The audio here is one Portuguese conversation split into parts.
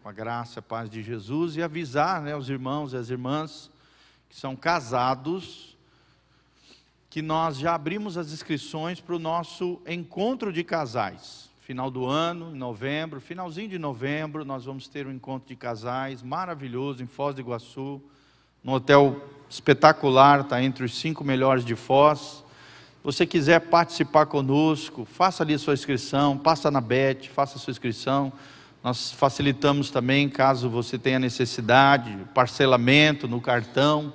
com a graça e a paz de Jesus, e avisar, né, os irmãos e as irmãs que são casados, que nós já abrimos as inscrições para o nosso encontro de casais. Final do ano, em novembro, finalzinho de novembro, nós vamos ter um encontro de casais maravilhoso em Foz do Iguaçu, num hotel espetacular, está entre os 5 melhores de Foz. Se você quiser participar conosco, faça ali a sua inscrição, passa na Bet, faça a sua inscrição. Nós facilitamos também, caso você tenha necessidade, parcelamento no cartão.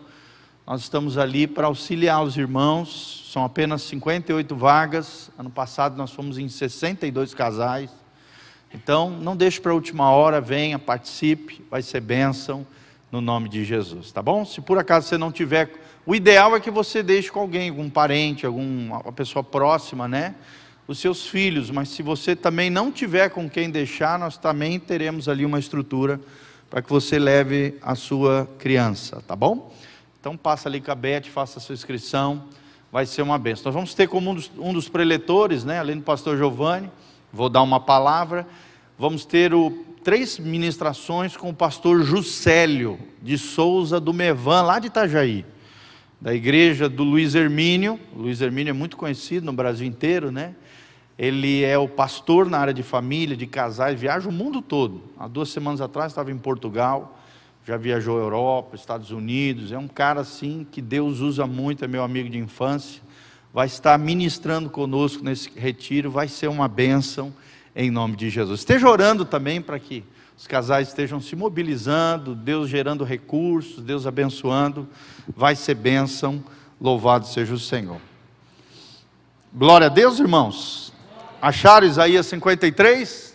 Nós estamos ali para auxiliar os irmãos, são apenas 58 vagas. Ano passado nós fomos em 62 casais. Então, não deixe para a última hora, venha, participe, vai ser bênção no nome de Jesus, tá bom? Se por acaso você não tiver, o ideal é que você deixe com alguém, algum parente, alguma pessoa próxima, né? Os seus filhos, mas se você também não tiver com quem deixar, nós também teremos ali uma estrutura para que você leve a sua criança, tá bom? Então passa ali com a Beth, faça a sua inscrição, vai ser uma bênção. Nós vamos ter como um dos preletores, né, além do pastor Giovanni, vou dar uma palavra, vamos ter 3 ministrações com o pastor Juscelio de Souza do Mevan, lá de Itajaí, da igreja do Luiz Hermínio. O Luiz Hermínio é muito conhecido no Brasil inteiro, né? Ele é o pastor na área de família, de casais, viaja o mundo todo. Há 2 semanas atrás estava em Portugal, já viajou a Europa, Estados Unidos. É um cara assim que Deus usa muito, é meu amigo de infância. Vai estar ministrando conosco nesse retiro, vai ser uma bênção em nome de Jesus. Esteja orando também para que os casais estejam se mobilizando, Deus gerando recursos, Deus abençoando, vai ser bênção, louvado seja o Senhor. Glória a Deus, irmãos. Acharam Isaías 53?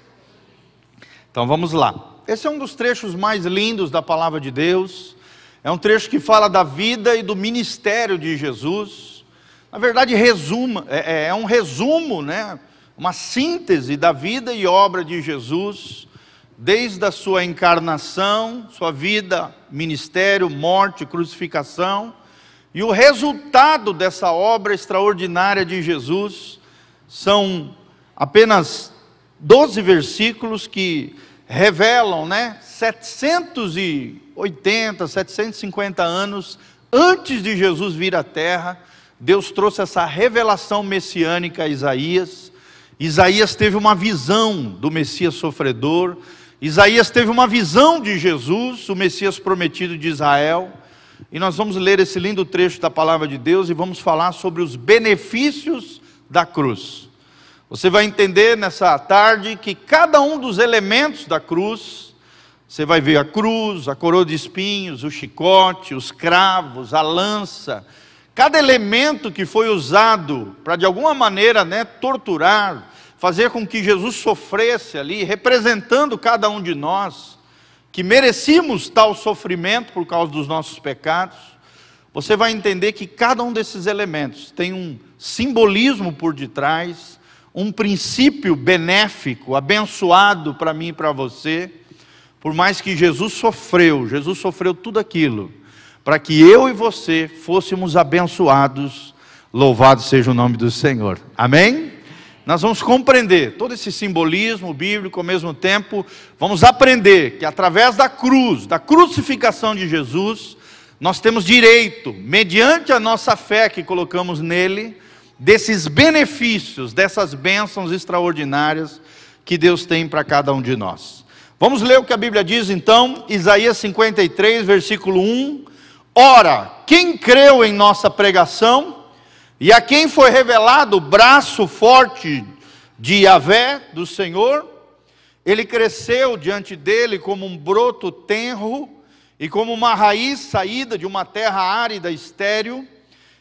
Então vamos lá. Esse é um dos trechos mais lindos da palavra de Deus. É um trecho que fala da vida e do ministério de Jesus. Na verdade, é um resumo, né? Uma síntese da vida e obra de Jesus, desde a sua encarnação, sua vida, ministério, morte, crucificação. E o resultado dessa obra extraordinária de Jesus são apenas 12 versículos que revelam, né, 780, 750 anos antes de Jesus vir à terra, Deus trouxe essa revelação messiânica a Isaías. Isaías teve uma visão do Messias sofredor, Isaías teve uma visão de Jesus, o Messias prometido de Israel, e nós vamos ler esse lindo trecho da palavra de Deus e vamos falar sobre os benefícios da cruz. Você vai entender nessa tarde que cada um dos elementos da cruz, você vai ver a cruz, a coroa de espinhos, o chicote, os cravos, a lança, cada elemento que foi usado para de alguma maneira, né, torturar, fazer com que Jesus sofresse ali, representando cada um de nós, que merecíamos tal sofrimento por causa dos nossos pecados. Você vai entender que cada um desses elementos tem um simbolismo por detrás, um princípio benéfico, abençoado para mim e para você. Por mais que Jesus sofreu tudo aquilo, para que eu e você fôssemos abençoados, louvado seja o nome do Senhor, amém? Nós vamos compreender todo esse simbolismo bíblico, ao mesmo tempo, vamos aprender que através da cruz, da crucificação de Jesus, nós temos direito, mediante a nossa fé que colocamos nele, desses benefícios, dessas bênçãos extraordinárias que Deus tem para cada um de nós. Vamos ler o que a Bíblia diz então, Isaías 53, versículo 1. Ora, quem creu em nossa pregação, e a quem foi revelado o braço forte de Yahvé, do Senhor, ele cresceu diante dele como um broto tenro, e como uma raiz saída de uma terra árida e estéril.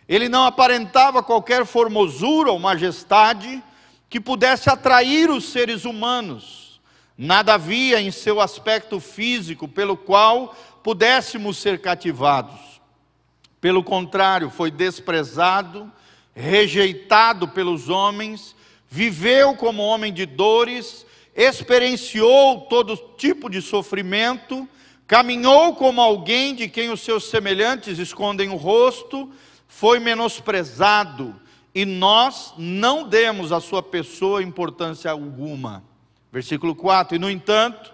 Ele não aparentava qualquer formosura ou majestade que pudesse atrair os seres humanos. Nada havia em seu aspecto físico pelo qual pudéssemos ser cativados. Pelo contrário, foi desprezado, rejeitado pelos homens, viveu como homem de dores, experienciou todo tipo de sofrimento, caminhou como alguém de quem os seus semelhantes escondem o rosto, foi menosprezado, e nós não demos à sua pessoa importância alguma. Versículo 4, e no entanto,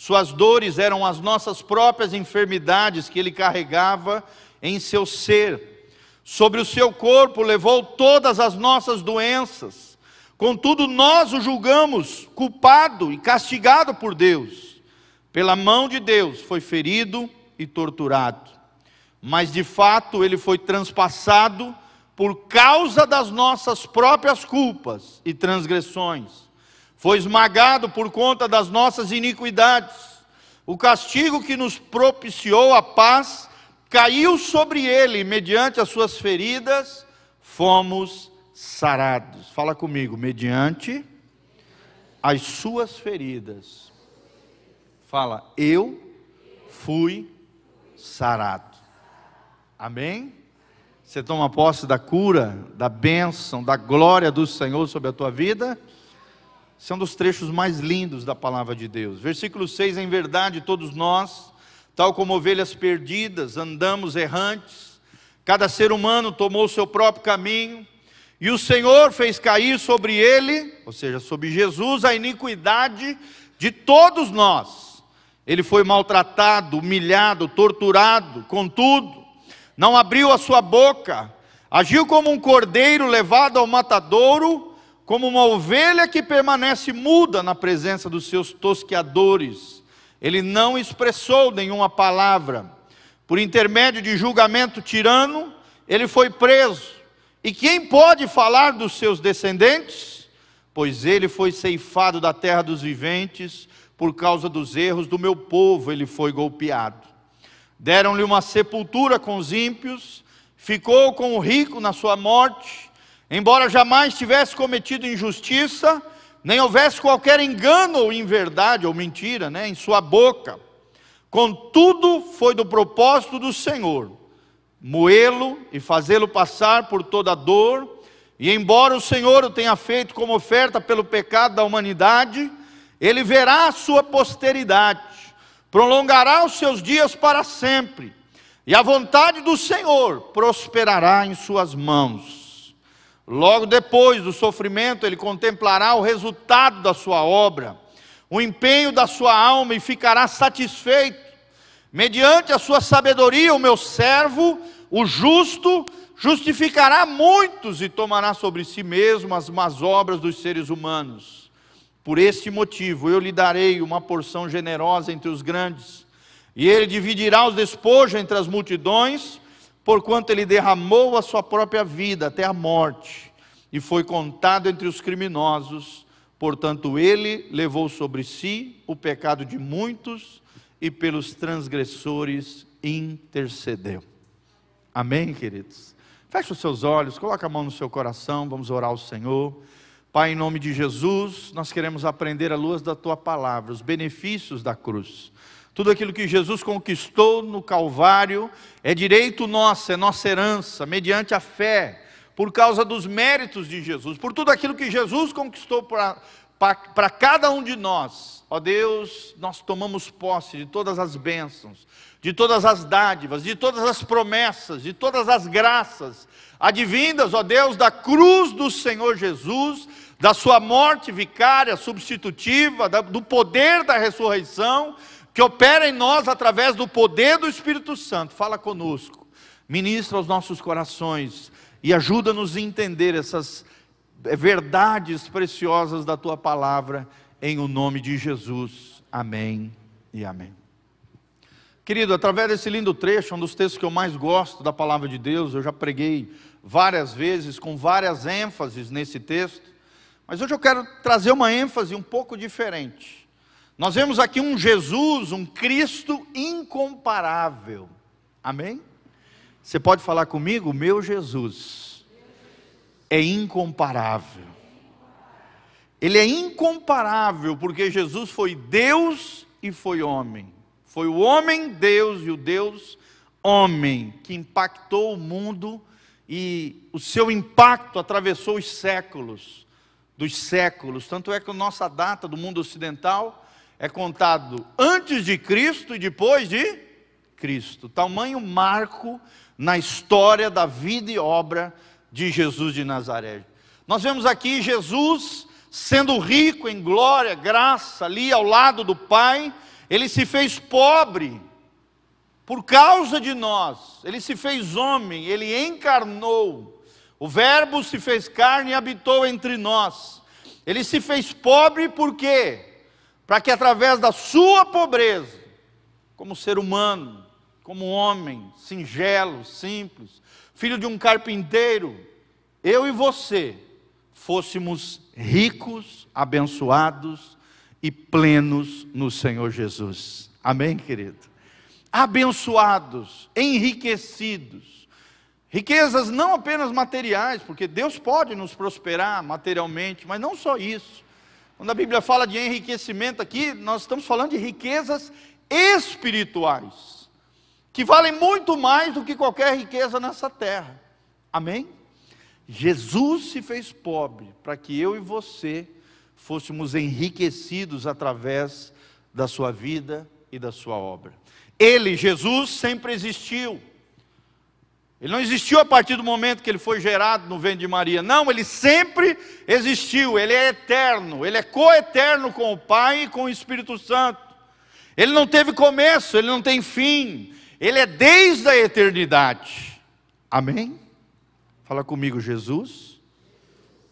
Suas dores eram as nossas próprias enfermidades que ele carregava em seu ser. Sobre o seu corpo levou todas as nossas doenças. Contudo, nós o julgamos culpado e castigado por Deus. Pela mão de Deus foi ferido e torturado. Mas de fato ele foi transpassado por causa das nossas próprias culpas e transgressões. Foi esmagado por conta das nossas iniquidades. O castigo que nos propiciou a paz caiu sobre ele, mediante as suas feridas, fomos sarados. Fala comigo, mediante as suas feridas. Fala, eu fui sarado. Amém? Você toma posse da cura, da bênção, da glória do Senhor sobre a tua vida? Esse é um dos trechos mais lindos da palavra de Deus. Versículo 6, em verdade todos nós, tal como ovelhas perdidas, andamos errantes, cada ser humano tomou o seu próprio caminho, e o Senhor fez cair sobre ele, ou seja, sobre Jesus, a iniquidade de todos nós. Ele foi maltratado, humilhado, torturado, contudo, não abriu a sua boca, agiu como um cordeiro levado ao matadouro, como uma ovelha que permanece muda na presença dos seus tosqueadores. Ele não expressou nenhuma palavra. Por intermédio de julgamento tirano, ele foi preso. E quem pode falar dos seus descendentes? Pois ele foi ceifado da terra dos viventes, por causa dos erros do meu povo ele foi golpeado. Deram-lhe uma sepultura com os ímpios, ficou com o rico na sua morte, embora jamais tivesse cometido injustiça, nem houvesse qualquer engano ou inverdade ou mentira, em sua boca. Contudo, foi do propósito do Senhor, moê-lo e fazê-lo passar por toda dor, e embora o Senhor o tenha feito como oferta pelo pecado da humanidade, ele verá a sua posteridade, prolongará os seus dias para sempre, e a vontade do Senhor prosperará em suas mãos. Logo depois do sofrimento, ele contemplará o resultado da sua obra, o empenho da sua alma, e ficará satisfeito. Mediante a sua sabedoria, o meu servo, o justo, justificará muitos e tomará sobre si mesmo as más obras dos seres humanos. Por este motivo, eu lhe darei uma porção generosa entre os grandes, e ele dividirá os despojos entre as multidões, porquanto ele derramou a sua própria vida até a morte, e foi contado entre os criminosos. Portanto, ele levou sobre si o pecado de muitos, e pelos transgressores intercedeu. Amém, queridos? Feche os seus olhos, coloque a mão no seu coração, vamos orar ao Senhor. Pai, em nome de Jesus, nós queremos aprender à luz da Tua palavra, os benefícios da cruz. Tudo aquilo que Jesus conquistou no Calvário é direito nosso, é nossa herança, mediante a fé, por causa dos méritos de Jesus, por tudo aquilo que Jesus conquistou para cada um de nós. Ó Deus, nós tomamos posse de todas as bênçãos, de todas as dádivas, de todas as promessas, de todas as graças, advindas, ó Deus, da cruz do Senhor Jesus, da sua morte vicária, substitutiva, do poder da ressurreição, que opera em nós através do poder do Espírito Santo. Fala conosco, ministra aos nossos corações e ajuda-nos a entender essas verdades preciosas da Tua palavra, em o nome de Jesus. Amém e amém. Querido, através desse lindo trecho, um dos textos que eu mais gosto da palavra de Deus, eu já preguei várias vezes, com várias ênfases nesse texto, mas hoje eu quero trazer uma ênfase um pouco diferente. Nós vemos aqui um Jesus, um Cristo incomparável. Amém? Você pode falar comigo? O meu Jesus é incomparável. Ele é incomparável porque Jesus foi Deus e foi homem. Foi o homem Deus e o Deus homem que impactou o mundo, e o seu impacto atravessou os séculos dos séculos. Tanto é que a nossa data do mundo ocidental é contado antes de Cristo e depois de Cristo. Tamanho marco na história da vida e obra de Jesus de Nazaré. Nós vemos aqui Jesus sendo rico em glória, graça, ali ao lado do Pai. Ele se fez pobre por causa de nós. Ele se fez homem, Ele encarnou. O Verbo se fez carne e habitou entre nós. Ele se fez pobre por quê? Para que através da sua pobreza, como ser humano, como homem, singelo, simples, filho de um carpinteiro, eu e você fôssemos ricos, abençoados e plenos no Senhor Jesus. Amém, querido? Abençoados, enriquecidos. Riquezas não apenas materiais, porque Deus pode nos prosperar materialmente, mas não só isso. Quando a Bíblia fala de enriquecimento aqui, nós estamos falando de riquezas espirituais, que valem muito mais do que qualquer riqueza nessa terra. Amém? Jesus se fez pobre para que eu e você fôssemos enriquecidos através da sua vida e da sua obra. Ele, Jesus, sempre existiu. Ele não existiu a partir do momento que ele foi gerado no ventre de Maria. Não, ele sempre existiu. Ele é eterno. Ele é coeterno com o Pai e com o Espírito Santo. Ele não teve começo, ele não tem fim. Ele é desde a eternidade. Amém? Fala comigo, Jesus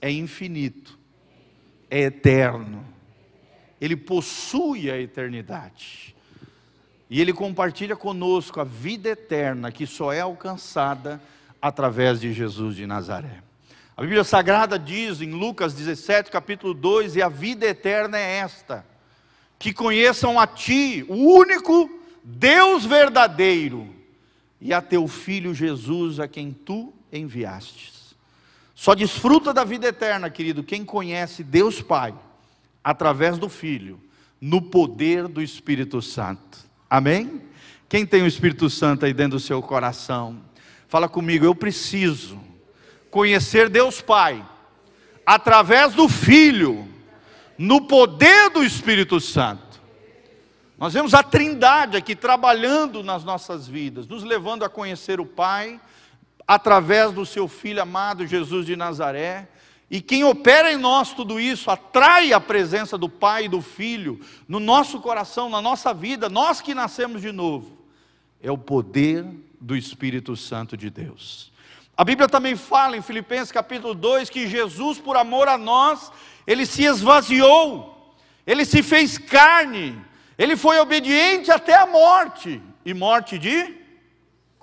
é infinito, é eterno, Ele possui a eternidade, e Ele compartilha conosco a vida eterna, que só é alcançada através de Jesus de Nazaré. A Bíblia Sagrada diz em Lucas 17, capítulo 2, e a vida eterna é esta, que conheçam a Ti, o único Deus verdadeiro, e a Teu Filho Jesus, a quem Tu enviastes. Só desfruta da vida eterna, querido, quem conhece Deus Pai, através do Filho, no poder do Espírito Santo. Amém? Quem tem o Espírito Santo aí dentro do seu coração, fala comigo, eu preciso conhecer Deus Pai, através do Filho, no poder do Espírito Santo. Nós vemos a Trindade aqui trabalhando nas nossas vidas, nos levando a conhecer o Pai, através do seu Filho amado Jesus de Nazaré. E quem opera em nós tudo isso, atrai a presença do Pai e do Filho no nosso coração, na nossa vida, nós que nascemos de novo, é o poder do Espírito Santo de Deus. A Bíblia também fala em Filipenses capítulo 2, que Jesus, por amor a nós, Ele se esvaziou, Ele se fez carne, Ele foi obediente até a morte, e morte de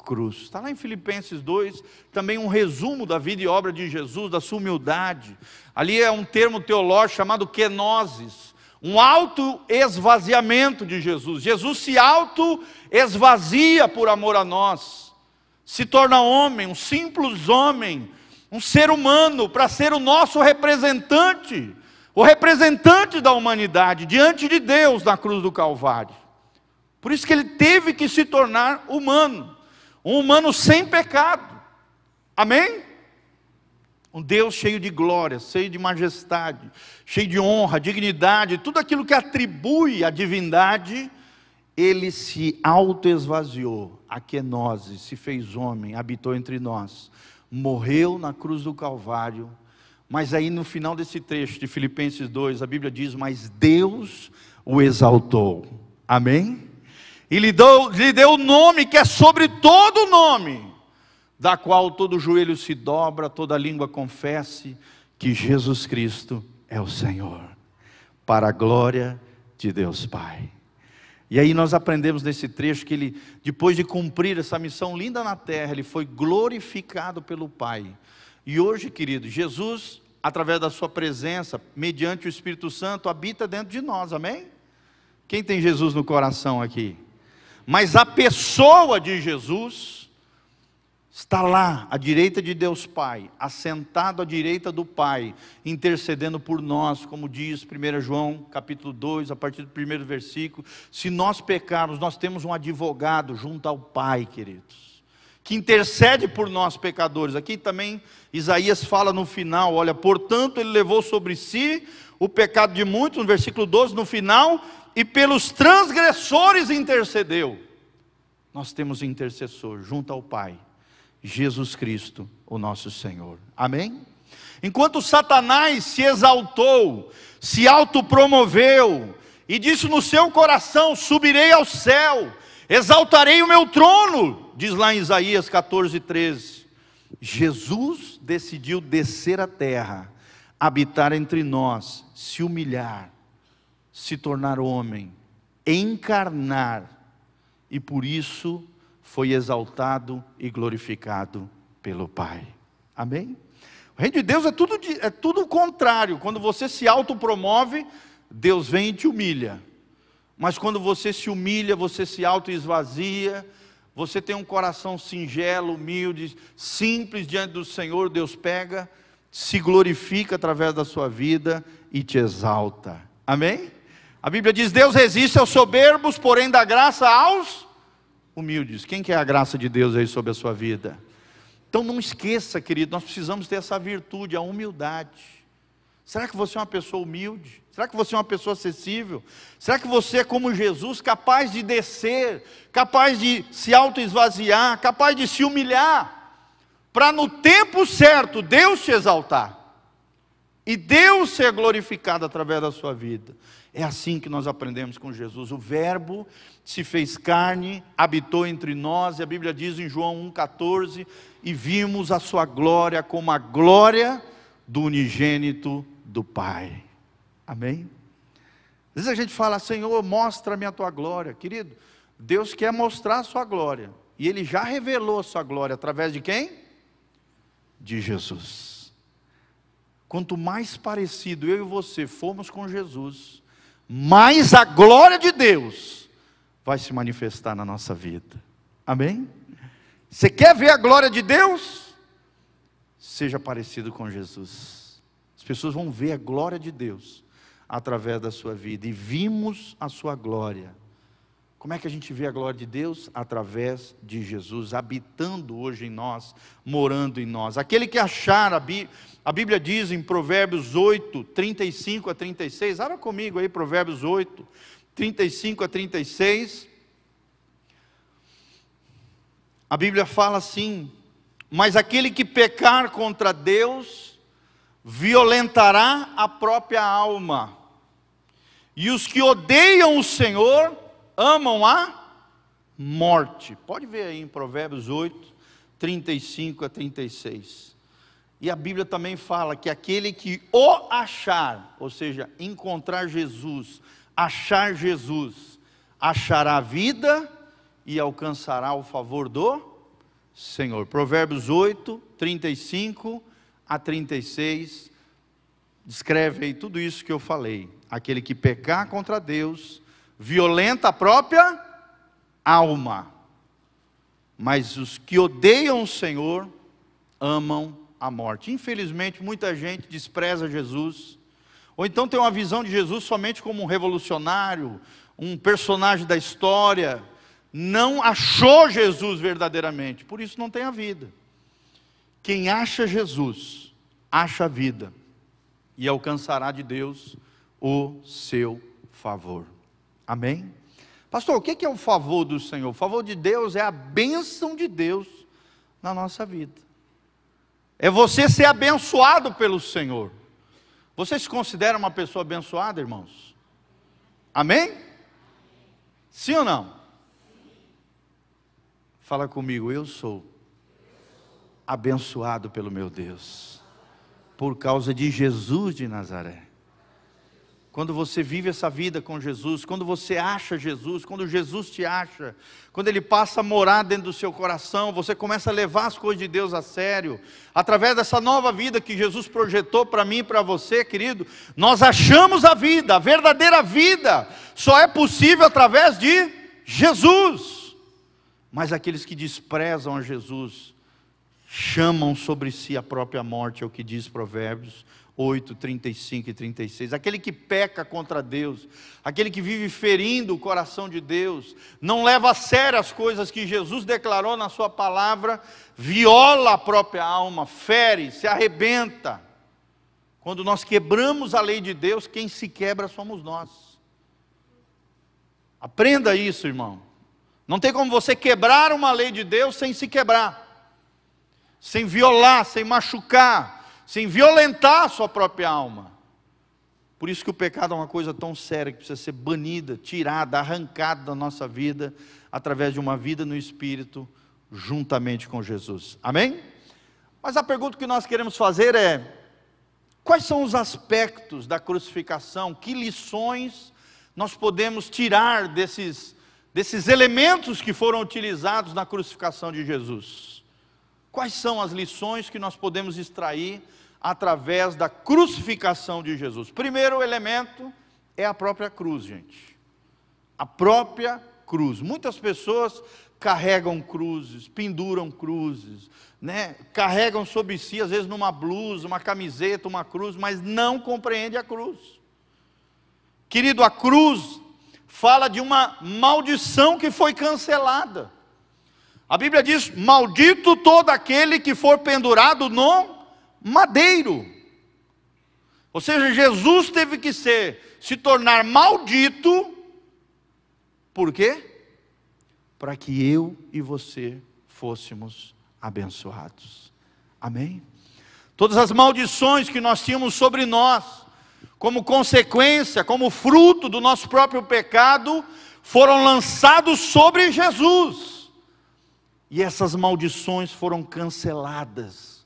cruz. Está lá em Filipenses 2, também um resumo da vida e obra de Jesus, da sua humildade. Ali é um termo teológico chamado kenosis, um auto-esvaziamento de Jesus. Jesus se auto-esvazia por amor a nós, se torna homem, um simples homem, um ser humano, para ser o nosso representante, o representante da humanidade, diante de Deus na cruz do Calvário. Por isso que Ele teve que se tornar humano, um humano sem pecado. Amém? Um Deus cheio de glória, cheio de majestade, cheio de honra, dignidade, tudo aquilo que atribui à divindade. Ele se auto-esvaziou, a kenosis, se fez homem, habitou entre nós, morreu na cruz do Calvário. Mas aí no final desse trecho de Filipenses 2, a Bíblia diz, mas Deus o exaltou. Amém? E lhe deu o nome que é sobre todo nome, da qual todo joelho se dobra, toda língua confesse que Jesus Cristo é o Senhor, para a glória de Deus Pai. E aí nós aprendemos nesse trecho que Ele, depois de cumprir essa missão linda na terra, Ele foi glorificado pelo Pai. E hoje, querido, Jesus, através da sua presença, mediante o Espírito Santo, habita dentro de nós, amém? Quem tem Jesus no coração aqui? Mas a pessoa de Jesus está lá, à direita de Deus Pai, assentado à direita do Pai, intercedendo por nós, como diz 1 João capítulo 2, a partir do primeiro versículo. Se nós pecarmos, nós temos um advogado junto ao Pai, queridos, que intercede por nós pecadores. Aqui também Isaías fala no final, olha, portanto Ele levou sobre si o pecado de muitos, no versículo 12, no final, e pelos transgressores intercedeu. Nós temos intercessor junto ao Pai, Jesus Cristo, o nosso Senhor. Amém? Enquanto Satanás se exaltou, se autopromoveu e disse no seu coração: subirei ao céu, exaltarei o meu trono, diz lá em Isaías 14:13. Jesus decidiu descer à terra, habitar entre nós, se humilhar, se tornar homem, encarnar, e por isso foi exaltado e glorificado pelo Pai. Amém? O reino de Deus é tudo o contrário. Quando você se autopromove, Deus vem e te humilha. Mas quando você se humilha, você se auto-esvazia, você tem um coração singelo, humilde, simples diante do Senhor, Deus pega, se glorifica através da sua vida e te exalta. Amém? A Bíblia diz: Deus resiste aos soberbos, porém dá graça aos humildes. Quem quer a graça de Deus aí sobre a sua vida? Então não esqueça, querido, nós precisamos ter essa virtude, a humildade. Será que você é uma pessoa humilde? Será que você é uma pessoa acessível? Será que você é como Jesus, capaz de descer, capaz de se auto-esvaziar, capaz de se humilhar, para no tempo certo Deus te exaltar, e Deus ser glorificado através da sua vida? É assim que nós aprendemos com Jesus. O Verbo se fez carne, habitou entre nós, e a Bíblia diz em João 1,14, e vimos a sua glória como a glória do unigênito do Pai. Amém? Às vezes a gente fala: Senhor, mostra-me a tua glória. Querido, Deus quer mostrar a sua glória, e Ele já revelou a sua glória através de quem? De Jesus. Quanto mais parecido eu e você formos com Jesus, mais a glória de Deus vai se manifestar na nossa vida. Amém? Você quer ver a glória de Deus? Seja parecido com Jesus. As pessoas vão ver a glória de Deus através da sua vida. E vimos a sua glória. Como é que a gente vê a glória de Deus? Através de Jesus, habitando hoje em nós, morando em nós. Aquele que achar, a Bíblia diz em Provérbios 8, 35 a 36, abra comigo aí Provérbios 8, 35 a 36, a Bíblia fala assim: mas aquele que pecar contra Deus, violentará a própria alma, e os que odeiam o Senhor, amam a morte. Pode ver aí em Provérbios 8, 35 a 36. E a Bíblia também fala que aquele que o achar, ou seja, encontrar Jesus, achar Jesus, achará a vida e alcançará o favor do Senhor. Provérbios 8, 35 a 36, descreve aí tudo isso que eu falei. Aquele que pecar contra Deus, violenta a própria alma, mas os que odeiam o Senhor, amam a morte. Infelizmente, muita gente despreza Jesus, ou então tem uma visão de Jesus somente como um revolucionário, um personagem da história, não achou Jesus verdadeiramente, por isso não tem a vida. Quem acha Jesus, acha a vida, e alcançará de Deus o seu favor. Amém? Pastor, o que é o favor do Senhor? O favor de Deus é a bênção de Deus na nossa vida. É você ser abençoado pelo Senhor. Você se considera uma pessoa abençoada, irmãos? Amém? Sim ou não? Fala comigo: eu sou abençoado pelo meu Deus, por causa de Jesus de Nazaré. Quando você vive essa vida com Jesus, quando você acha Jesus, quando Jesus te acha, quando Ele passa a morar dentro do seu coração, você começa a levar as coisas de Deus a sério, através dessa nova vida que Jesus projetou para mim e para você, querido, nós achamos a vida, a verdadeira vida, só é possível através de Jesus. Mas aqueles que desprezam a Jesus, chamam sobre si a própria morte, é o que diz Provérbios 8, 35 e 36, aquele que peca contra Deus, aquele que vive ferindo o coração de Deus, não leva a sério as coisas que Jesus declarou na sua palavra, viola a própria alma, fere, se arrebenta. Quando nós quebramos a lei de Deus, quem se quebra somos nós. Aprenda isso, irmão. Não tem como você quebrar uma lei de Deus sem se quebrar, sem violar, sem machucar, sem violentar a sua própria alma. Por isso que o pecado é uma coisa tão séria, que precisa ser banida, tirada, arrancada da nossa vida, através de uma vida no Espírito, juntamente com Jesus. Amém? Mas a pergunta que nós queremos fazer é: quais são os aspectos da crucificação? Que lições nós podemos tirar desses elementos que foram utilizados na crucificação de Jesus? Quais são as lições que nós podemos extrair através da crucificação de Jesus? Primeiro elemento é a própria cruz, gente. A própria cruz. Muitas pessoas carregam cruzes, penduram cruzes, né? Carregam sobre si, às vezes numa blusa, uma camiseta, uma cruz, mas não compreende a cruz. Querido, a cruz fala de uma maldição que foi cancelada. A Bíblia diz: maldito todo aquele que for pendurado no madeiro. Ou seja, Jesus teve que se tornar maldito. Por quê? Para que eu e você fôssemos abençoados. Amém? Todas as maldições que nós tínhamos sobre nós, como consequência, como fruto do nosso próprio pecado, foram lançados sobre Jesus. E essas maldições foram canceladas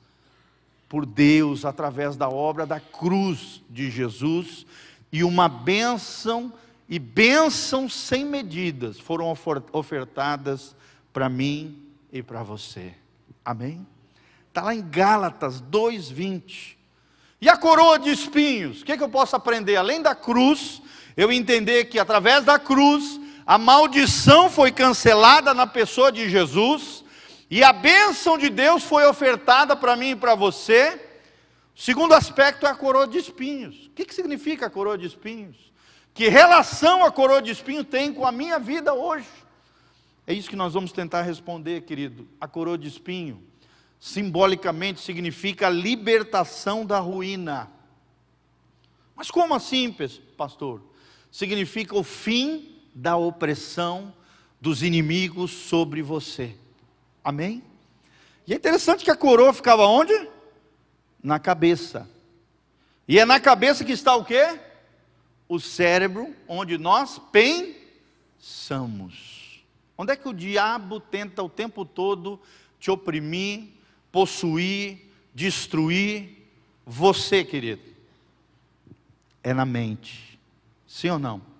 por Deus através da obra da cruz de Jesus, e uma bênção e bênçãos sem medidas foram ofertadas para mim e para você. Amém? Está lá em Gálatas 2:20. E a coroa de espinhos? O que eu posso aprender? Além da cruz, eu entender que através da cruz, a maldição foi cancelada na pessoa de Jesus, e a bênção de Deus foi ofertada para mim e para você. O segundo aspecto é a coroa de espinhos. O que significa a coroa de espinhos? Que relação a coroa de espinho tem com a minha vida hoje? É isso que nós vamos tentar responder, querido. A coroa de espinho, simbolicamente, significa a libertação da ruína. Mas como assim, pastor? Significa o fim da opressão dos inimigos sobre você. Amém? E é interessante que a coroa ficava onde? Na cabeça. E é na cabeça que está o quê? O cérebro, onde nós pensamos. Onde é que o diabo tenta o tempo todo te oprimir, possuir, destruir você, querido? É na mente. Sim ou não?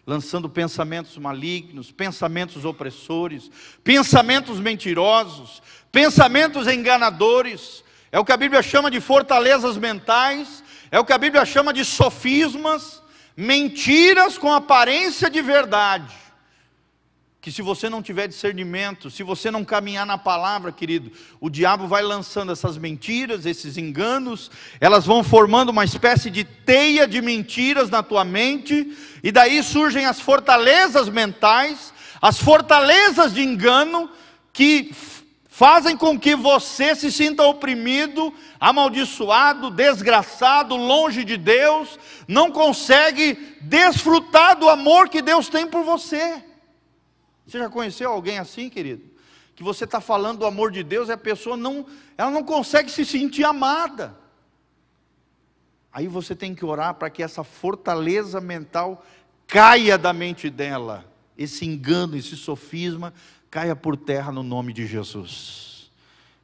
Lançando pensamentos malignos, pensamentos opressores, pensamentos mentirosos, pensamentos enganadores. É o que a Bíblia chama de fortalezas mentais, é o que a Bíblia chama de sofismas, mentiras com aparência de verdade. Que se você não tiver discernimento, se você não caminhar na palavra, querido, o diabo vai lançando essas mentiras, esses enganos, elas vão formando uma espécie de teia de mentiras na tua mente, e daí surgem as fortalezas mentais, as fortalezas de engano, que fazem com que você se sinta oprimido, amaldiçoado, desgraçado, longe de Deus, não consegue desfrutar do amor que Deus tem por você. Você já conheceu alguém assim, querido? Que você está falando do amor de Deus e a pessoa não consegue se sentir amada. Aí você tem que orar para que essa fortaleza mental caia da mente dela. Esse engano, esse sofisma, caia por terra no nome de Jesus.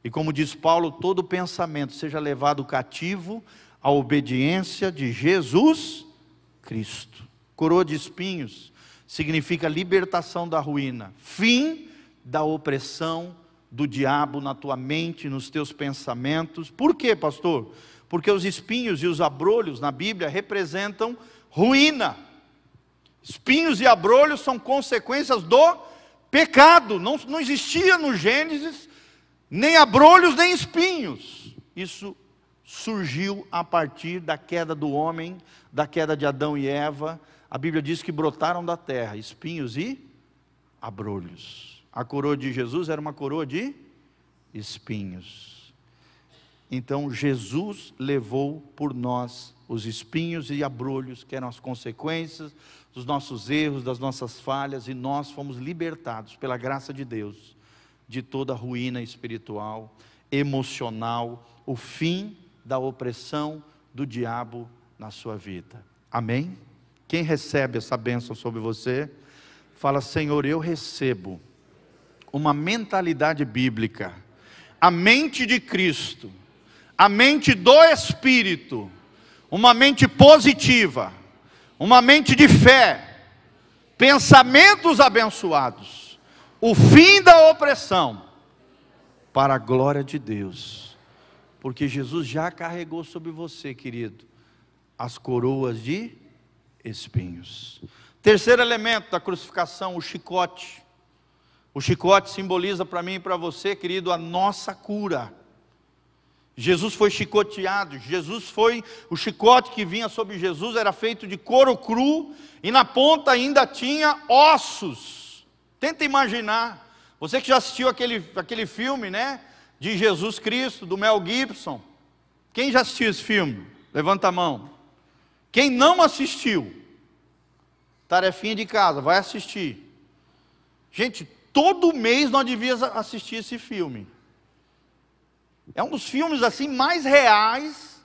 E como diz Paulo, todo pensamento seja levado cativo à obediência de Jesus Cristo. Coroa de espinhos significa libertação da ruína, fim da opressão do diabo na tua mente, nos teus pensamentos. Por quê, pastor? Porque os espinhos e os abrolhos na Bíblia representam ruína. Espinhos e abrolhos são consequências do pecado. Não existia no Gênesis nem abrolhos nem espinhos. Isso surgiu a partir da queda do homem, da queda de Adão e Eva. A Bíblia diz que brotaram da terra espinhos e abrolhos. A coroa de Jesus era uma coroa de espinhos. Então Jesus levou por nós os espinhos e abrolhos, que eram as consequências dos nossos erros, das nossas falhas, e nós fomos libertados pela graça de Deus de toda a ruína espiritual, emocional, o fim da opressão do diabo na sua vida. Amém? Quem recebe essa bênção sobre você, fala: Senhor, eu recebo uma mentalidade bíblica, a mente de Cristo, a mente do Espírito, uma mente positiva, uma mente de fé, pensamentos abençoados, o fim da opressão, para a glória de Deus, porque Jesus já carregou sobre você, querido, as coroas de espinhos. Terceiro elemento da crucificação, o chicote. O chicote simboliza para mim e para você, querido, a nossa cura. Jesus foi chicoteado. O chicote que vinha sobre Jesus era feito de couro cru, e na ponta ainda tinha ossos. Tenta imaginar, você que já assistiu aquele filme, né, de Jesus Cristo, do Mel Gibson. Quem já assistiu esse filme? Levanta a mão. Quem não assistiu, tarefinha de casa, vai assistir. Gente, todo mês nós devíamos assistir esse filme. É um dos filmes assim mais reais,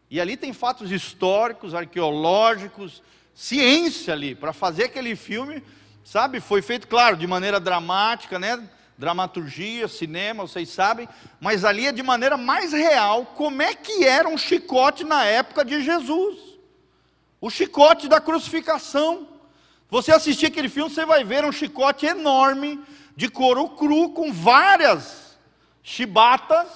e ali tem fatos históricos, arqueológicos, ciência ali, para fazer aquele filme, sabe? Foi feito, claro, de maneira dramática, né? Dramaturgia, cinema, vocês sabem, mas ali é de maneira mais real, como é que era um chicote na época de Jesus. O chicote da crucificação. Você assistir aquele filme, você vai ver um chicote enorme, de couro cru, com várias chibatas,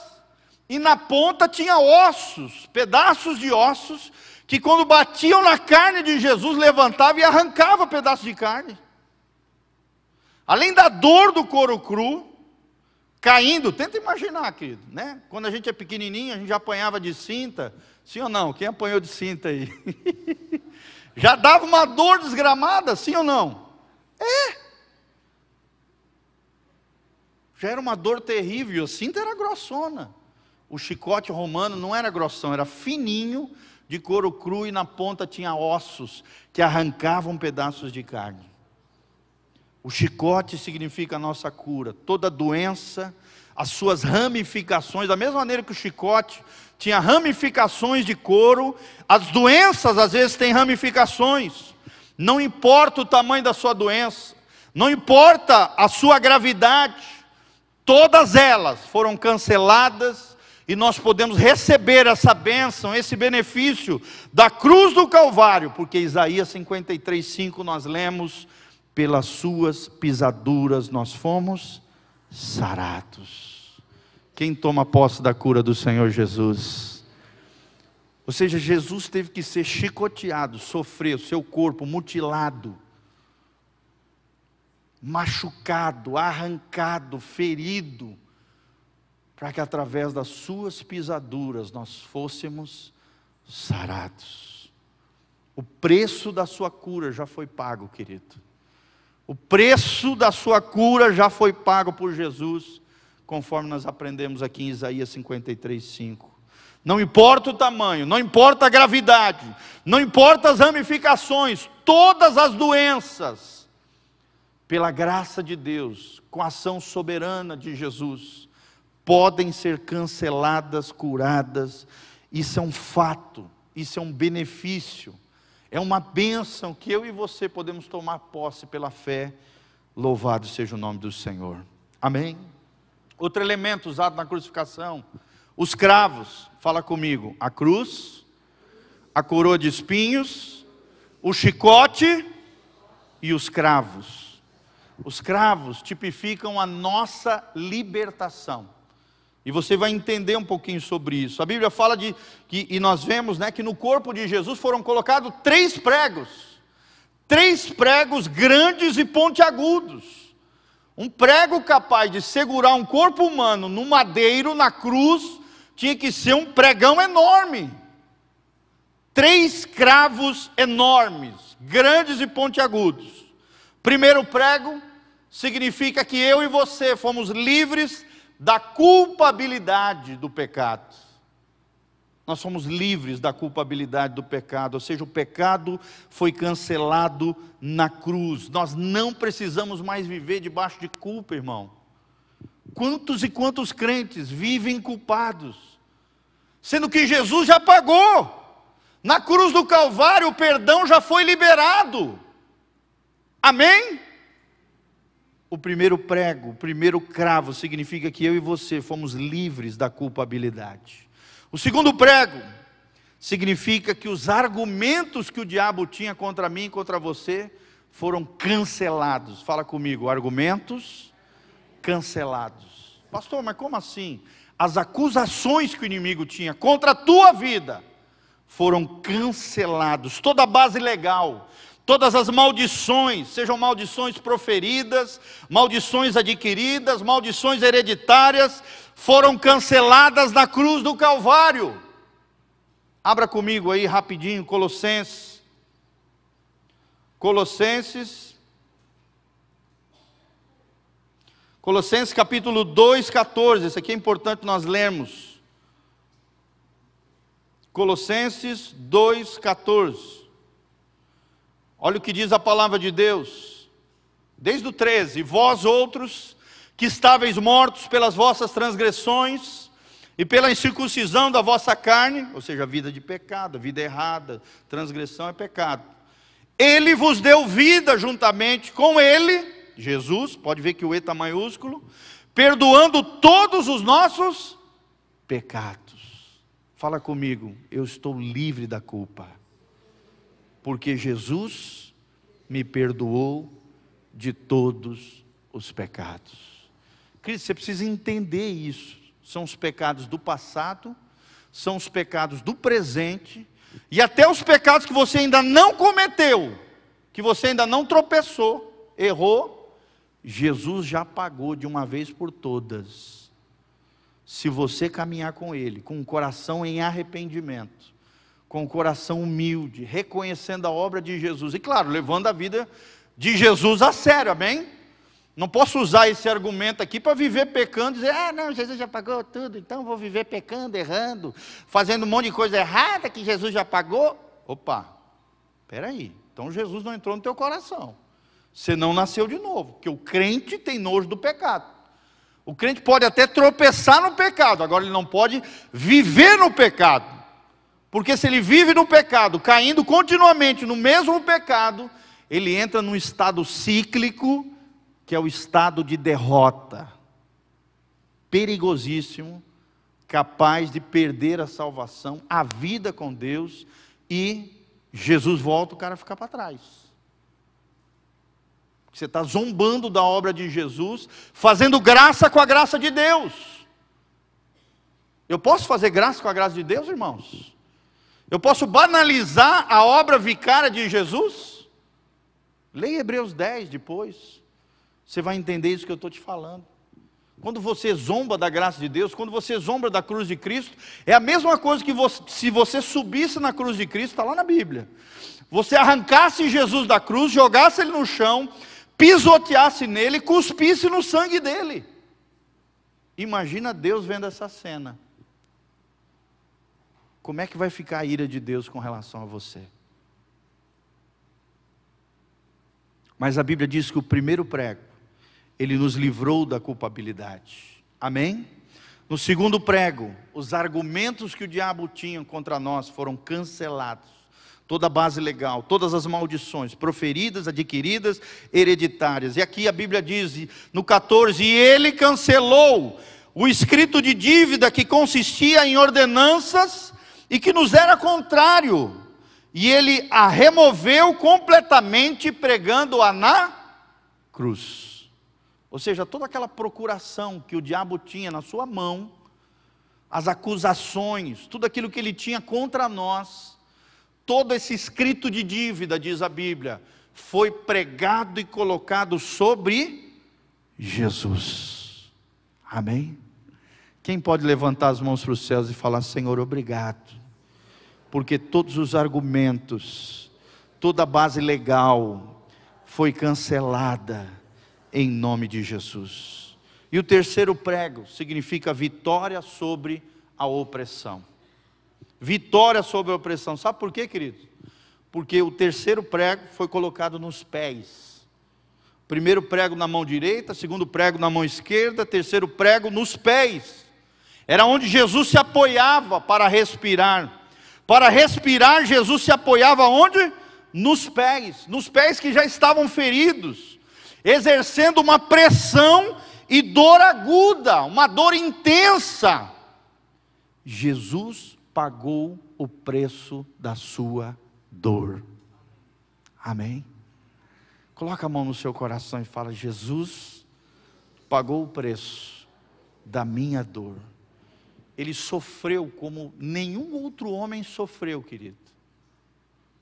e na ponta tinha ossos, pedaços de ossos, que quando batiam na carne de Jesus, levantava e arrancava pedaços de carne. Além da dor do couro cru, caindo, tenta imaginar, querido, né? Quando a gente é pequenininho, a gente já apanhava de cinta, sim ou não? Quem apanhou de cinta aí? Já dava uma dor desgramada, sim ou não? Já era uma dor terrível, a cinta era grossona. O chicote romano não era grossão, era fininho, de couro cru, e na ponta tinha ossos, que arrancavam pedaços de carne. O chicote significa a nossa cura. Toda doença, as suas ramificações, da mesma maneira que o chicote tinha ramificações de couro, as doenças às vezes têm ramificações. Não importa o tamanho da sua doença, não importa a sua gravidade, todas elas foram canceladas, e nós podemos receber essa bênção, esse benefício da cruz do Calvário, porque Isaías 53:5 nós lemos: pelas suas pisaduras nós fomos sarados. Quem toma posse da cura do Senhor Jesus? Ou seja, Jesus teve que ser chicoteado, sofrer, o seu corpo mutilado, machucado, arrancado, ferido, para que através das suas pisaduras nós fôssemos sarados. O preço da sua cura já foi pago, querido. O preço da sua cura já foi pago por Jesus, conforme nós aprendemos aqui em Isaías 53:5. Não importa o tamanho, não importa a gravidade, não importa as ramificações, todas as doenças, pela graça de Deus, com a ação soberana de Jesus, podem ser canceladas, curadas. Isso é um fato, isso é um benefício, é uma bênção que eu e você podemos tomar posse pela fé. Louvado seja o nome do Senhor. Amém? Outro elemento usado na crucificação, os cravos. Fala comigo: a cruz, a coroa de espinhos, o chicote e os cravos. Os cravos tipificam a nossa libertação. E você vai entender um pouquinho sobre isso. A Bíblia fala e nós vemos, né, que no corpo de Jesus foram colocados 3 pregos. 3 pregos grandes e pontiagudos. Um prego capaz de segurar um corpo humano no madeiro, na cruz, tinha que ser um pregão enorme. 3 cravos enormes, grandes e pontiagudos. Primeiro prego significa que eu e você fomos livres da culpabilidade do pecado. Nós somos livres da culpabilidade do pecado, ou seja, o pecado foi cancelado na cruz. Nós não precisamos mais viver debaixo de culpa, irmão. Quantos e quantos crentes vivem culpados, sendo que Jesus já pagou. Na cruz do Calvário o perdão já foi liberado. Amém? O primeiro prego, o primeiro cravo significa que eu e você fomos livres da culpabilidade. O segundo prego significa que os argumentos que o diabo tinha contra mim e contra você foram cancelados. Fala comigo, argumentos cancelados. Pastor, mas como assim? As acusações que o inimigo tinha contra a tua vida foram cancelados. Toda a base legal, todas as maldições, sejam maldições proferidas, maldições adquiridas, maldições hereditárias, foram canceladas na cruz do Calvário. Abra comigo aí rapidinho, Colossenses capítulo 2, 14, isso aqui é importante nós lermos. Colossenses 2, 14. Olha o que diz a palavra de Deus, desde o 13: vós outros, que estáveis mortos pelas vossas transgressões, e pela incircuncisão da vossa carne, ou seja, a vida de pecado, a vida errada, transgressão é pecado. Ele vos deu vida juntamente com Ele, Jesus, pode ver que o E está maiúsculo, perdoando todos os nossos pecados. Fala comigo, eu estou livre da culpa, porque Jesus me perdoou de todos os pecados. Cristo, você precisa entender isso. São os pecados do passado, são os pecados do presente, e até os pecados que você ainda não cometeu, que você ainda não tropeçou, errou, Jesus já pagou de uma vez por todas. Se você caminhar com Ele, com o coração em arrependimento, com o coração humilde, reconhecendo a obra de Jesus, e claro, levando a vida de Jesus a sério, amém? Não posso usar esse argumento aqui para viver pecando, dizer, não, Jesus já pagou tudo, então vou viver pecando, errando, fazendo um monte de coisa errada que Jesus já pagou. Opa, espera aí, então Jesus não entrou no teu coração, você não nasceu de novo, porque o crente tem nojo do pecado. O crente pode até tropeçar no pecado, agora ele não pode viver no pecado, porque se ele vive no pecado, caindo continuamente no mesmo pecado, ele entra num estado cíclico, que é o estado de derrota, perigosíssimo, capaz de perder a salvação, a vida com Deus, e Jesus volta, o cara fica para trás. Você está zombando da obra de Jesus, fazendo graça com a graça de Deus. Eu posso fazer graça com a graça de Deus, irmãos? Eu posso banalizar a obra vicária de Jesus? Leia Hebreus 10 depois. Você vai entender isso que eu estou te falando. Quando você zomba da graça de Deus, quando você zomba da cruz de Cristo, é a mesma coisa que se você subisse na cruz de Cristo, está lá na Bíblia. Você arrancasse Jesus da cruz, jogasse ele no chão, pisoteasse nele, cuspisse no sangue dele. Imagina Deus vendo essa cena. Como é que vai ficar a ira de Deus com relação a você? Mas a Bíblia diz que o primeiro prego, Ele nos livrou da culpabilidade. Amém? No segundo prego, os argumentos que o diabo tinha contra nós foram cancelados. Toda a base legal, todas as maldições proferidas, adquiridas, hereditárias. E aqui a Bíblia diz, no 14, e Ele cancelou o escrito de dívida que consistia em ordenanças e que nos era contrário. E Ele a removeu completamente, pregando-a na cruz. Ou seja, toda aquela procuração que o diabo tinha na sua mão, as acusações, tudo aquilo que ele tinha contra nós, todo esse escrito de dívida, diz a Bíblia, foi pregado e colocado sobre Jesus. Amém? Quem pode levantar as mãos para os céus e falar, Senhor, obrigado, porque todos os argumentos, toda a base legal foi cancelada em nome de Jesus. E o terceiro prego significa vitória sobre a opressão. Vitória sobre a opressão. Sabe por quê, querido? Porque o terceiro prego foi colocado nos pés. Primeiro prego na mão direita, segundo prego na mão esquerda, terceiro prego nos pés. Era onde Jesus se apoiava para respirar. Para respirar, Jesus se apoiava onde? Nos pés que já estavam feridos, exercendo uma pressão e dor aguda, uma dor intensa. Jesus pagou o preço da sua dor. Amém? Coloca a mão no seu coração e fala: Jesus pagou o preço da minha dor. Ele sofreu como nenhum outro homem sofreu, querido,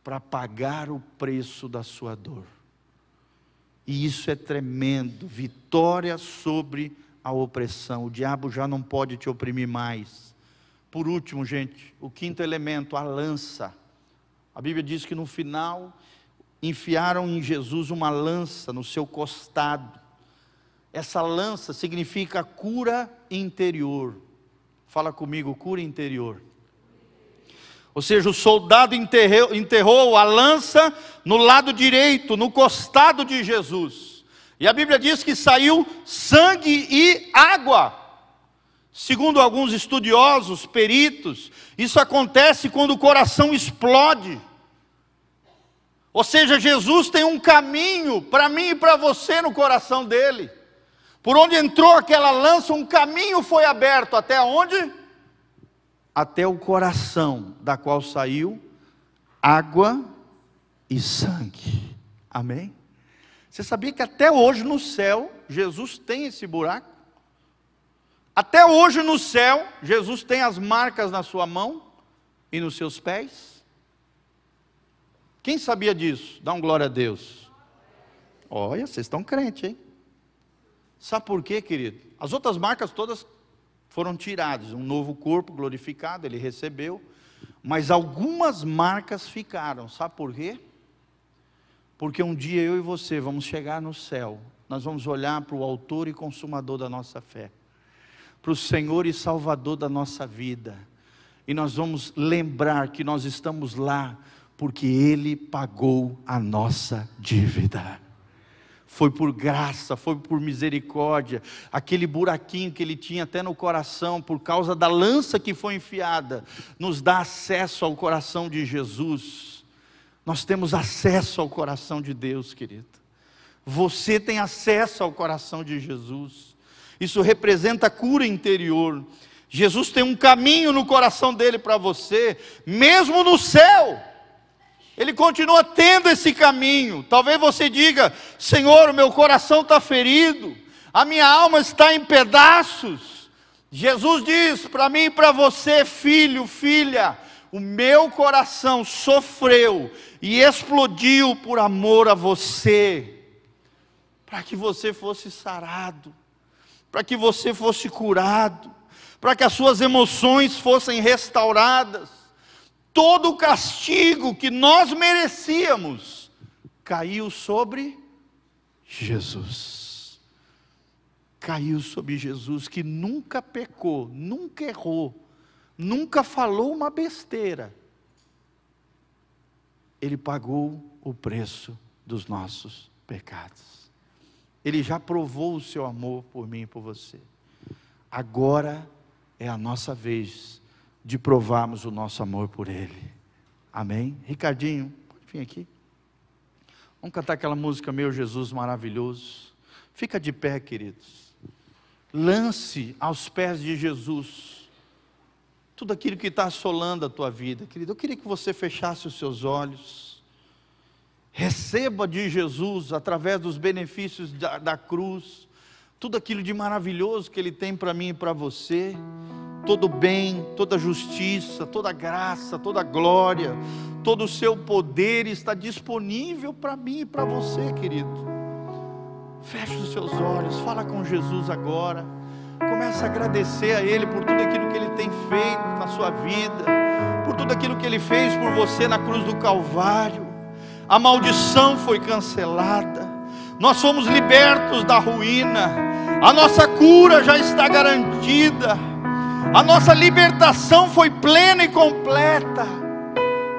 para pagar o preço da sua dor. E isso é tremendo, vitória sobre a opressão. O diabo já não pode te oprimir mais. Por último, gente, o quinto elemento, a lança. A Bíblia diz que no final, enfiaram em Jesus uma lança no seu costado. Essa lança significa cura interior. Fala comigo, cura interior. Ou seja, o soldado enterrou a lança no lado direito, no costado de Jesus. E a Bíblia diz que saiu sangue e água. Segundo alguns estudiosos, peritos, isso acontece quando o coração explode. Ou seja, Jesus tem um caminho para mim e para você no coração dele. Por onde entrou aquela lança, um caminho foi aberto. Até onde? Até o coração, da qual saiu água e sangue. Amém? Você sabia que até hoje no céu, Jesus tem esse buraco? Até hoje no céu, Jesus tem as marcas na sua mão e nos seus pés. Quem sabia disso? Dá um glória a Deus. Olha, vocês estão crentes, hein? Sabe por quê, querido? As outras marcas todas foram tiradas. Um novo corpo glorificado ele recebeu. Mas algumas marcas ficaram. Sabe por quê? Porque um dia eu e você vamos chegar no céu. Nós vamos olhar para o autor e consumador da nossa fé, para o Senhor e Salvador da nossa vida, e nós vamos lembrar que nós estamos lá porque Ele pagou a nossa dívida. Foi por graça, foi por misericórdia. Aquele buraquinho que Ele tinha até no coração, por causa da lança que foi enfiada, nos dá acesso ao coração de Jesus. Nós temos acesso ao coração de Deus, querido. Você tem acesso ao coração de Jesus. Isso representa cura interior. Jesus tem um caminho no coração dele para você, mesmo no céu. Ele continua tendo esse caminho. Talvez você diga: Senhor, o meu coração está ferido, a minha alma está em pedaços. Jesus diz para mim e para você: filho, filha, o meu coração sofreu e explodiu por amor a você, para que você fosse sarado, para que você fosse curado, para que as suas emoções fossem restauradas. Todo o castigo que nós merecíamos caiu sobre Jesus. Caiu sobre Jesus, que nunca pecou, nunca errou, nunca falou uma besteira. Ele pagou o preço dos nossos pecados. Ele já provou o seu amor por mim e por você. Agora é a nossa vez de provarmos o nosso amor por Ele. Amém? Ricardinho, pode vir aqui. Vamos cantar aquela música, Meu Jesus Maravilhoso. Fica de pé, queridos. Lance aos pés de Jesus tudo aquilo que está assolando a tua vida, querido. Eu queria que você fechasse os seus olhos. Receba de Jesus, através dos benefícios da cruz, tudo aquilo de maravilhoso que Ele tem para mim e para você. Todo bem, toda justiça, toda graça, toda glória, todo o seu poder está disponível para mim e para você, querido. Feche os seus olhos, fala com Jesus agora. Começa a agradecer a Ele por tudo aquilo que Ele tem feito na sua vida, por tudo aquilo que Ele fez por você na cruz do Calvário. A maldição foi cancelada, nós fomos libertos da ruína, a nossa cura já está garantida, a nossa libertação foi plena e completa.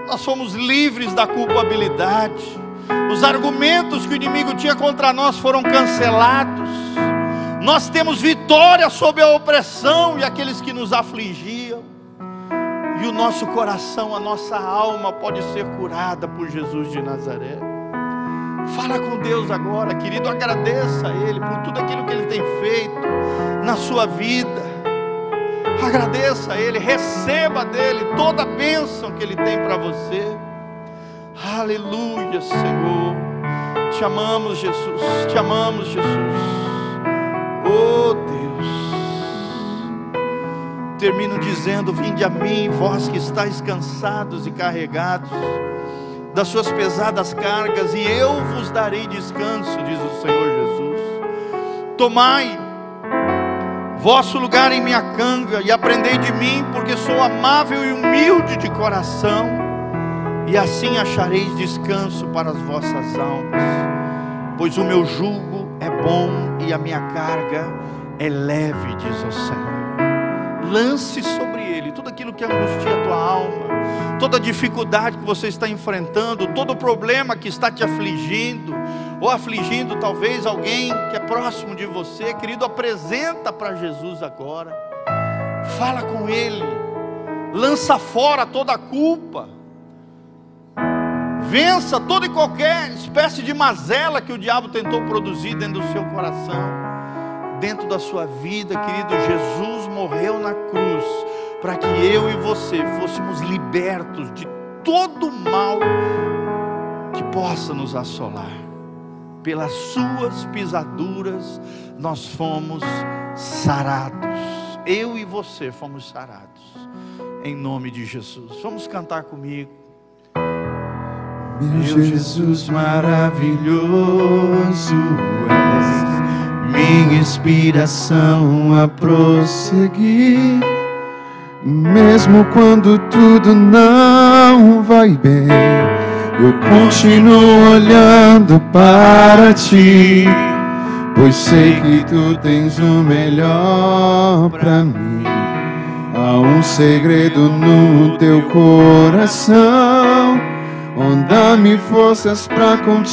Nós fomos livres da culpabilidade. Os argumentos que o inimigo tinha contra nós foram cancelados. Nós temos vitória sobre a opressão e aqueles que nos afligiam. E o nosso coração, a nossa alma pode ser curada por Jesus de Nazaré. Fala com Deus agora, querido. Agradeça a Ele por tudo aquilo que Ele tem feito na sua vida. Agradeça a Ele, receba dEle toda a bênção que Ele tem para você. Aleluia, Senhor. Te amamos, Jesus. Te amamos, Jesus. Oh Deus. Termino dizendo: vinde a mim, vós que estáis cansados e carregados das suas pesadas cargas, e eu vos darei descanso, diz o Senhor Jesus. Tomai vosso lugar em minha canga e aprendei de mim, porque sou amável e humilde de coração, e assim achareis descanso para as vossas almas, pois o meu jugo é bom e a minha carga é leve, diz o Senhor. Lance sobre Ele tudo aquilo que angustia a tua alma, toda dificuldade que você está enfrentando, todo problema que está te afligindo, ou afligindo talvez alguém que é próximo de você. Querido, apresenta para Jesus agora, fala com Ele, lança fora toda a culpa, vença toda e qualquer espécie de mazela que o diabo tentou produzir dentro do seu coração, dentro da sua vida. Querido, Jesus morreu na cruz para que eu e você fôssemos libertos de todo mal que possa nos assolar. Pelas suas pisaduras nós fomos sarados. Eu e você fomos sarados, em nome de Jesus. Vamos cantar comigo. Meu Jesus maravilhoso és, minha inspiração a prosseguir, mesmo quando tudo não vai bem, eu continuo olhando para ti, pois sei que tu tens o melhor para mim. Há um segredo no teu coração, dá-me forças para continuar,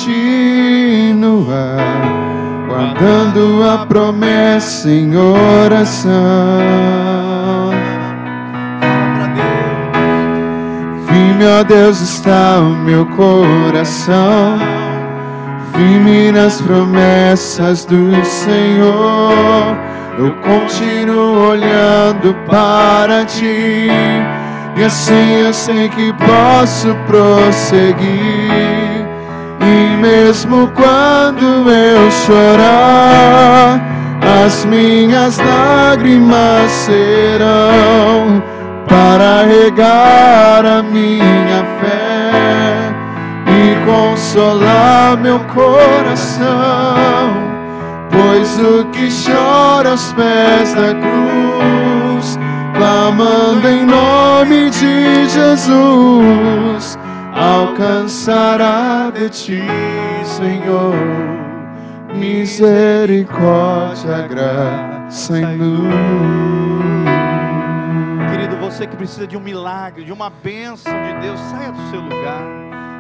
guardando a promessa em oração. Firme, ó Deus, está o meu coração, firme nas promessas do Senhor. Eu continuo olhando para ti, e assim eu sei que posso prosseguir. E mesmo quando eu chorar, as minhas lágrimas serão para regar a minha fé e consolar meu coração. Pois o que chora aos pés da cruz, clamando em nome de Jesus, alcançará de ti, Senhor, misericórdia, graça e luz. Querido, você que precisa de um milagre, de uma bênção de Deus, saia do seu lugar,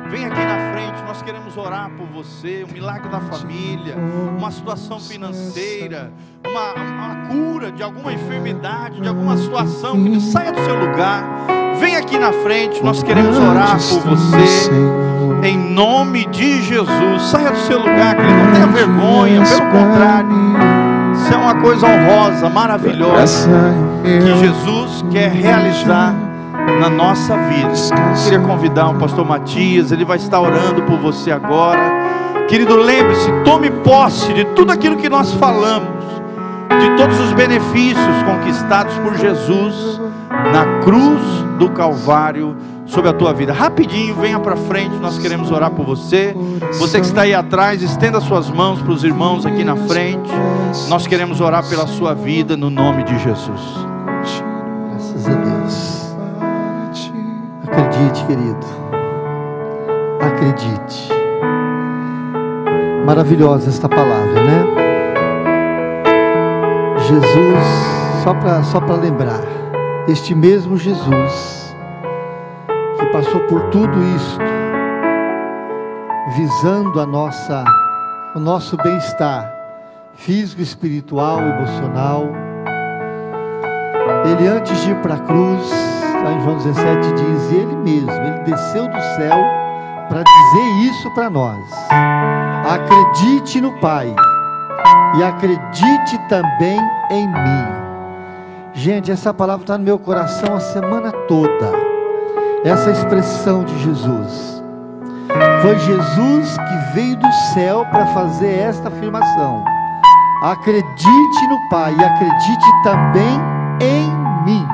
vem aqui na frente. Nós queremos orar por você. Um milagre da família, uma situação financeira, uma cura de alguma enfermidade, de alguma situação. Querido, saia do seu lugar, vem aqui na frente. Nós queremos orar por você, em nome de Jesus. Saia do seu lugar, querido, não tenha vergonha, pelo contrário, isso é uma coisa honrosa, maravilhosa, que Jesus quer realizar na nossa vida. Eu queria convidar o pastor Matias, ele vai estar orando por você agora. Querido, lembre-se, tome posse de tudo aquilo que nós falamos, de todos os benefícios conquistados por Jesus na cruz do Calvário sobre a tua vida. Rapidinho, venha para frente, nós queremos orar por você. Você que está aí atrás, estenda suas mãos para os irmãos aqui na frente. Nós queremos orar pela sua vida no nome de Jesus. Graças a Deus. Acredite, querido, acredite. Maravilhosa esta palavra, né? Jesus, só para lembrar, este mesmo Jesus que passou por tudo isto, visando o nosso bem-estar físico, espiritual, emocional. Ele, antes de ir para a cruz, lá em João 17 diz, ele mesmo, ele desceu do céu para dizer isso para nós. Acredite no Pai e acredite também em mim. Gente, essa palavra está no meu coração a semana toda. Essa expressão de Jesus. Foi Jesus que veio do céu para fazer esta afirmação. Acredite no Pai e acredite também em mim.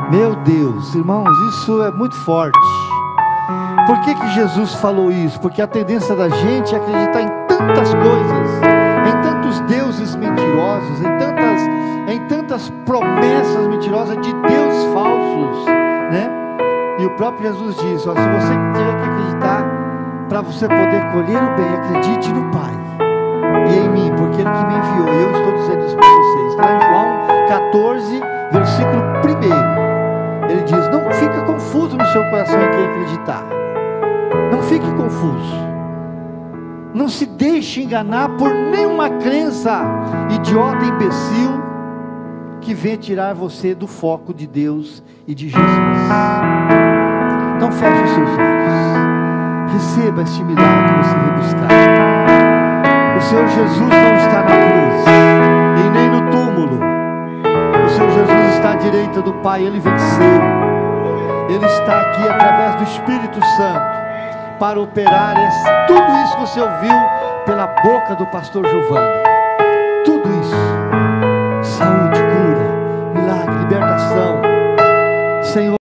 Meu Deus, irmãos, isso é muito forte. Por que Jesus falou isso? Porque a tendência da gente é acreditar em tantas coisas, em tantos deuses mentirosos, em tantas promessas mentirosas de deuses falsos, né? E o próprio Jesus diz, ó, se você tiver que acreditar, para você poder colher o bem, acredite no Pai e em mim, porque Ele que me enviou. E eu estou dizendo isso para vocês. Está em João 14, versículo 1. Ele diz, não fica confuso no seu coração em quem acreditar. Não fique confuso. Não se deixe enganar por nenhuma crença idiota, imbecil, que vem tirar você do foco de Deus e de Jesus. Então feche os seus olhos. Receba este milagre que você veio buscar. O Senhor Jesus não está na cruz e nem no túmulo. O Senhor Jesus está à direita do Pai. Ele venceu. Ele está aqui através do Espírito Santo para operar tudo isso que você ouviu pela boca do pastor Giovanni. Tudo isso. Saúde, cura, milagre, libertação. Senhor.